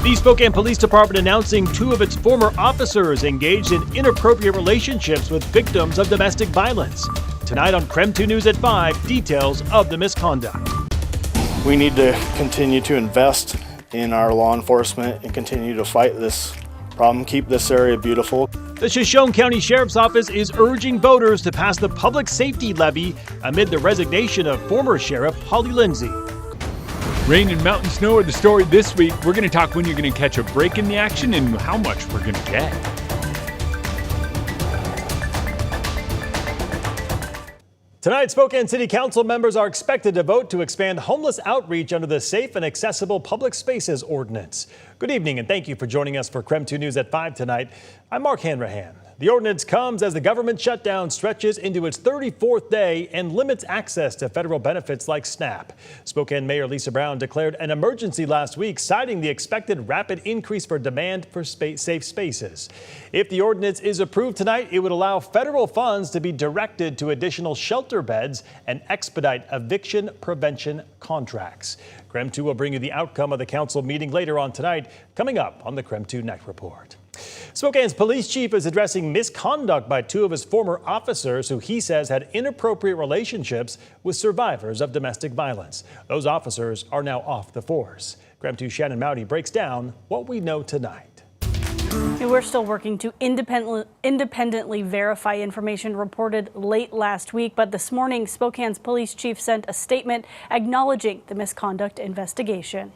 The Spokane Police Department announcing two of its former officers engaged in inappropriate relationships with victims of domestic violence. Tonight on KREM 2 News at 5, details of the misconduct. We need to continue to invest in our law enforcement and continue to fight this problem, keep this area beautiful. The Shoshone County Sheriff's Office is urging voters to pass the public safety levy amid the resignation of former Sheriff Holly Lindsay. Rain and mountain snow are the story this week. We're going to talk when you're going to catch a break in the action and how much we're going to get. Tonight, Spokane City Council members are expected to vote to expand homeless outreach under the Safe and Accessible Public Spaces Ordinance. Good evening and thank you for joining us for KREM 2 News at 5 tonight. I'm Mark Hanrahan. The ordinance comes as the government shutdown stretches into its 34th day and limits access to federal benefits like SNAP. Spokane Mayor Lisa Brown declared an emergency last week, citing the expected rapid increase for demand for safe spaces. If the ordinance is approved tonight, it would allow federal funds to be directed to additional shelter beds and expedite eviction prevention contracts. KREM 2 will bring you the outcome of the council meeting later on tonight, coming up on the KREM 2 Night Report. Spokane's police chief is addressing misconduct by two of his former officers who he says had inappropriate relationships with survivors of domestic violence. Those officers are now off the force. KREM 2 Shannon Mowdy breaks down what we know tonight. We're still working to independently verify information reported late last week, but this morning Spokane's police chief sent a statement acknowledging the misconduct investigation.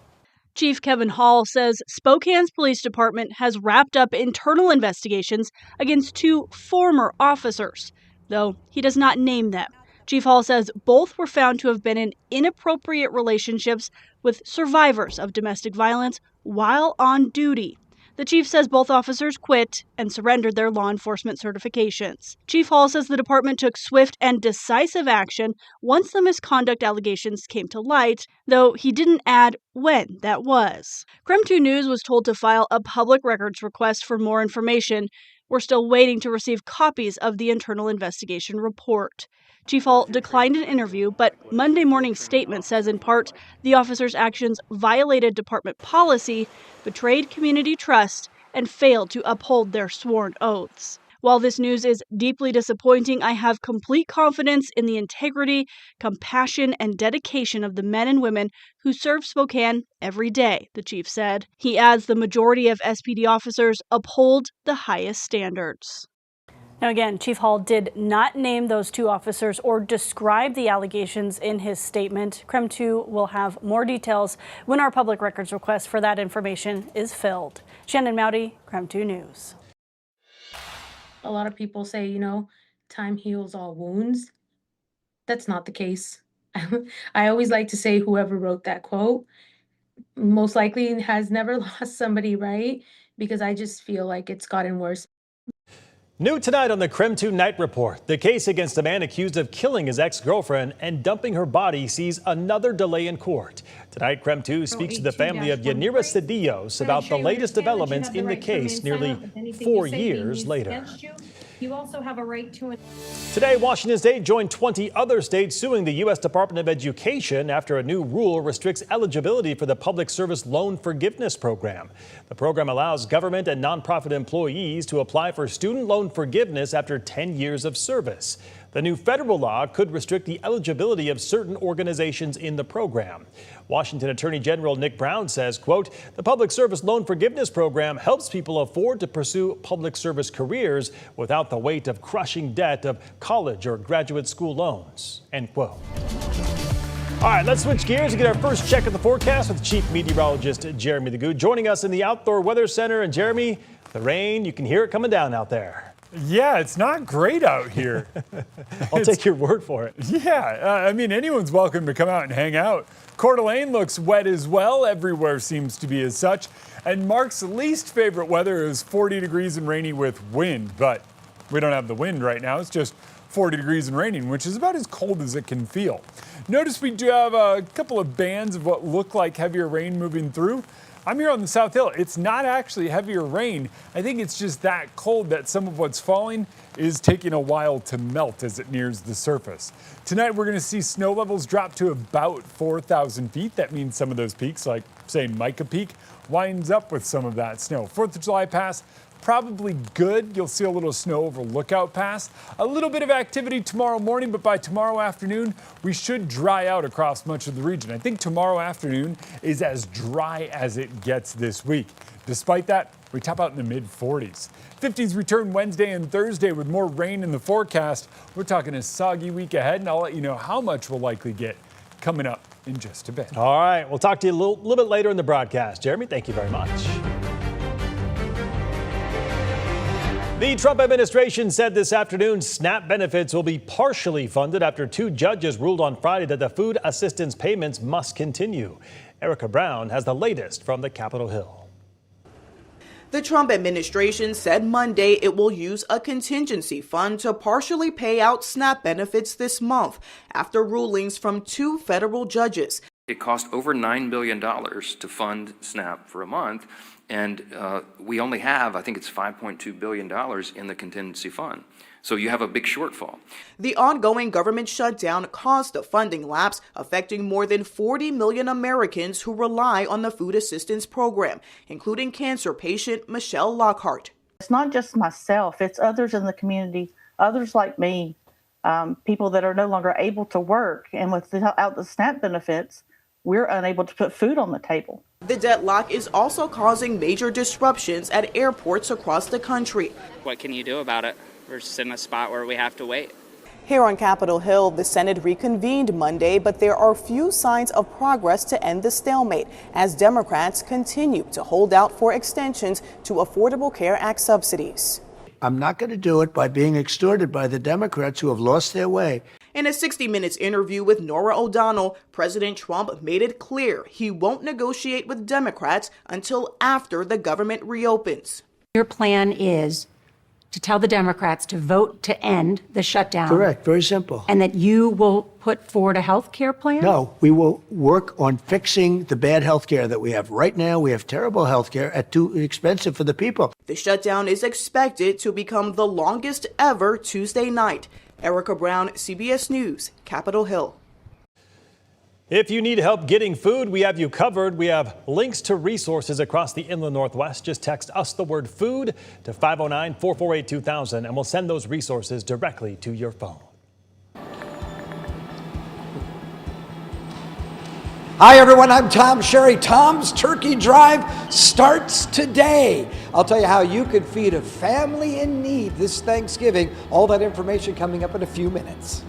Chief Kevin Hall says Spokane's police department has wrapped up internal investigations against two former officers, though he does not name them. Chief Hall says both were found to have been in inappropriate relationships with survivors of domestic violence while on duty. The chief says both officers quit and surrendered their law enforcement certifications. Chief Hall says the department took swift and decisive action once the misconduct allegations came to light, though he didn't add when that was. KREM 2 News was told to file a public records request for more information. We're still waiting to receive copies of the internal investigation report. Chief Hall declined an interview, but Monday morning's statement says in part the officers' actions violated department policy, betrayed community trust, and failed to uphold their sworn oaths. While this news is deeply disappointing, I have complete confidence in the integrity, compassion, and dedication of the men and women who serve Spokane every day, the chief said. He adds the majority of SPD officers uphold the highest standards. Now again, Chief Hall did not name those two officers or describe the allegations in his statement. KREM 2 will have more details when our public records request for that information is filled. Shannon Mowdy, KREM 2 News. A lot of people say, time heals all wounds. That's not the case. I always like to say whoever wrote that quote most likely has never lost somebody, right? Because I just feel like it's gotten worse. New tonight on the KREM 2 Night Report, the case against a man accused of killing his ex-girlfriend and dumping her body sees another delay in court. Tonight, KREM 2 speaks to the family of Yanira Cedillos about the latest developments in the case nearly 4 years later. You also have a right to... Today, Washington State joined 20 other states suing the U.S. Department of Education after a new rule restricts eligibility for the Public Service Loan Forgiveness Program. The program allows government and nonprofit employees to apply for student loan forgiveness after 10 years of service. The new federal law could restrict the eligibility of certain organizations in the program. Washington Attorney General Nick Brown says, quote, the Public Service Loan Forgiveness Program helps people afford to pursue public service careers without the weight of crushing debt of college or graduate school loans, end quote. All right, let's switch gears and get our first check of the forecast with Chief Meteorologist Jeremy Legout joining us in the Outdoor Weather Center. And Jeremy, the rain, you can hear it coming down out there. Yeah, it's not great out here. I'll take your word for it. Yeah, I mean, anyone's welcome to come out and hang out. Coeur d'Alene looks wet as well. Everywhere seems to be as such. And Mark's least favorite weather is 40 degrees and rainy with wind. But we don't have the wind right now. It's just 40 degrees and raining, which is about as cold as it can feel. Notice we do have a couple of bands of what look like heavier rain moving through. I'm here on the South Hill. It's not actually heavier rain. I think it's just that cold that some of what's falling is taking a while to melt as it nears the surface. Tonight, we're going to see snow levels drop to about 4,000 feet. That means some of those peaks, like, say, Micah Peak, winds up with some of that snow. 4th of July pass, probably good. You'll see a little snow over Lookout Pass. A little bit of activity tomorrow morning, but by tomorrow afternoon, we should dry out across much of the region. I think tomorrow afternoon is as dry as it gets this week. Despite that, we top out in the mid-40s. 50s return Wednesday and Thursday with more rain in the forecast. We're talking a soggy week ahead, and I'll let you know how much we'll likely get coming up in just a bit. All right, we'll talk to you a little bit later in the broadcast. Jeremy, thank you very much. The Trump administration said this afternoon SNAP benefits will be partially funded after 2 judges ruled on Friday that the food assistance payments must continue. Erica Brown has the latest from the Capitol Hill. The Trump administration said Monday it will use a contingency fund to partially pay out SNAP benefits this month after rulings from 2 federal judges. It cost over $9 billion to fund SNAP for a month, and we only have, I think it's $5.2 billion in the contingency fund. So you have a big shortfall. The ongoing government shutdown caused a funding lapse, affecting more than 40 million Americans who rely on the food assistance program, including cancer patient Michelle Lockhart. It's not just myself, it's others in the community, others like me, people that are no longer able to work, and without the SNAP benefits, we're unable to put food on the table. The deadlock is also causing major disruptions at airports across the country. What can you do about it? We're just in a spot where we have to wait. Here on Capitol Hill, the Senate reconvened Monday, but there are few signs of progress to end the stalemate as Democrats continue to hold out for extensions to Affordable Care Act subsidies. I'm not going to do it by being extorted by the Democrats who have lost their way. In a 60 Minutes interview with Norah O'Donnell, President Trump made it clear he won't negotiate with Democrats until after the government reopens. Your plan is to tell the Democrats to vote to end the shutdown. Correct. Very simple. And that you will put forward a health care plan? No, we will work on fixing the bad health care that we have. Right now, we have terrible health care at too expensive for the people. The shutdown is expected to become the longest ever Tuesday night. Erica Brown, CBS News, Capitol Hill. If you need help getting food, we have you covered. We have links to resources across the inland Northwest. Just text us the word food to 509-448-2000 and we'll send those resources directly to your phone. Hi everyone, I'm Tom Sherry. Tom's Turkey Drive starts today. I'll tell you how you could feed a family in need this Thanksgiving. All that information coming up in a few minutes.